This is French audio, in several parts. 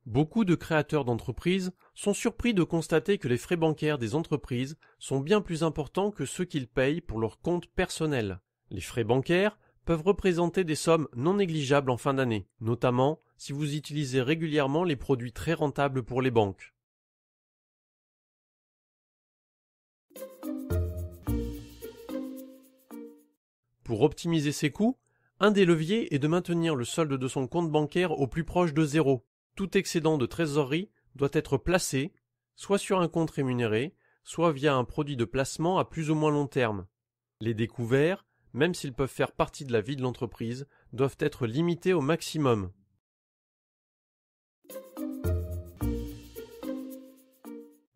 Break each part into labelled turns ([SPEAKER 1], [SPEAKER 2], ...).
[SPEAKER 1] Beaucoup de créateurs d'entreprises sont surpris de constater que les frais bancaires des entreprises sont bien plus importants que ceux qu'ils payent pour leur compte personnel. Les frais bancaires peuvent représenter des sommes non négligeables en fin d'année, notamment si vous utilisez régulièrement les produits très rentables pour les banques. Pour optimiser ses coûts, un des leviers est de maintenir le solde de son compte bancaire au plus proche de zéro. Tout excédent de trésorerie doit être placé, soit sur un compte rémunéré, soit via un produit de placement à plus ou moins long terme. Les découverts, même s'ils peuvent faire partie de la vie de l'entreprise, doivent être limités au maximum.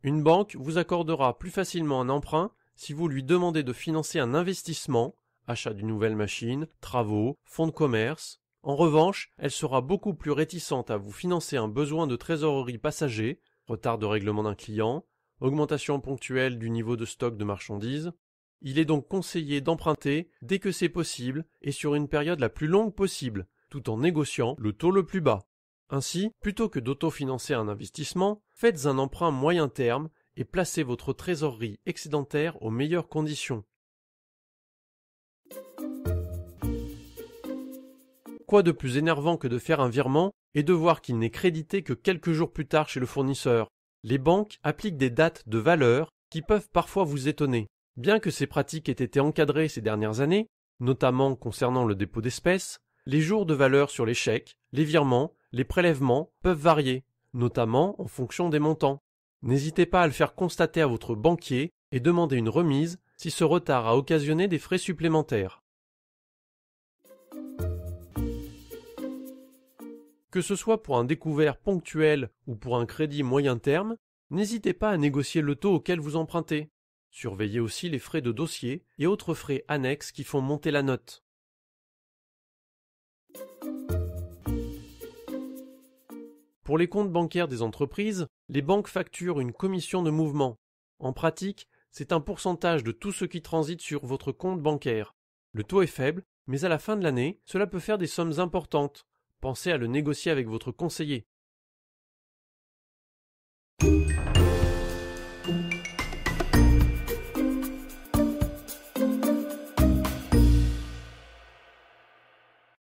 [SPEAKER 1] Une banque vous accordera plus facilement un emprunt si vous lui demandez de financer un investissement, achat d'une nouvelle machine, travaux, fonds de commerce. En revanche, elle sera beaucoup plus réticente à vous financer un besoin de trésorerie passager, retard de règlement d'un client, augmentation ponctuelle du niveau de stock de marchandises. Il est donc conseillé d'emprunter dès que c'est possible et sur une période la plus longue possible, tout en négociant le taux le plus bas. Ainsi, plutôt que d'autofinancer un investissement, faites un emprunt moyen terme et placez votre trésorerie excédentaire aux meilleures conditions. Quoi de plus énervant que de faire un virement et de voir qu'il n'est crédité que quelques jours plus tard chez le fournisseur? Les banques appliquent des dates de valeur qui peuvent parfois vous étonner. Bien que ces pratiques aient été encadrées ces dernières années, notamment concernant le dépôt d'espèces, les jours de valeur sur les chèques, les virements, les prélèvements peuvent varier, notamment en fonction des montants. N'hésitez pas à le faire constater à votre banquier et demander une remise si ce retard a occasionné des frais supplémentaires. Que ce soit pour un découvert ponctuel ou pour un crédit moyen terme, n'hésitez pas à négocier le taux auquel vous empruntez. Surveillez aussi les frais de dossier et autres frais annexes qui font monter la note. Pour les comptes bancaires des entreprises, les banques facturent une commission de mouvement. En pratique, c'est un pourcentage de tout ce qui transite sur votre compte bancaire. Le taux est faible, mais à la fin de l'année, cela peut faire des sommes importantes. Pensez à le négocier avec votre conseiller.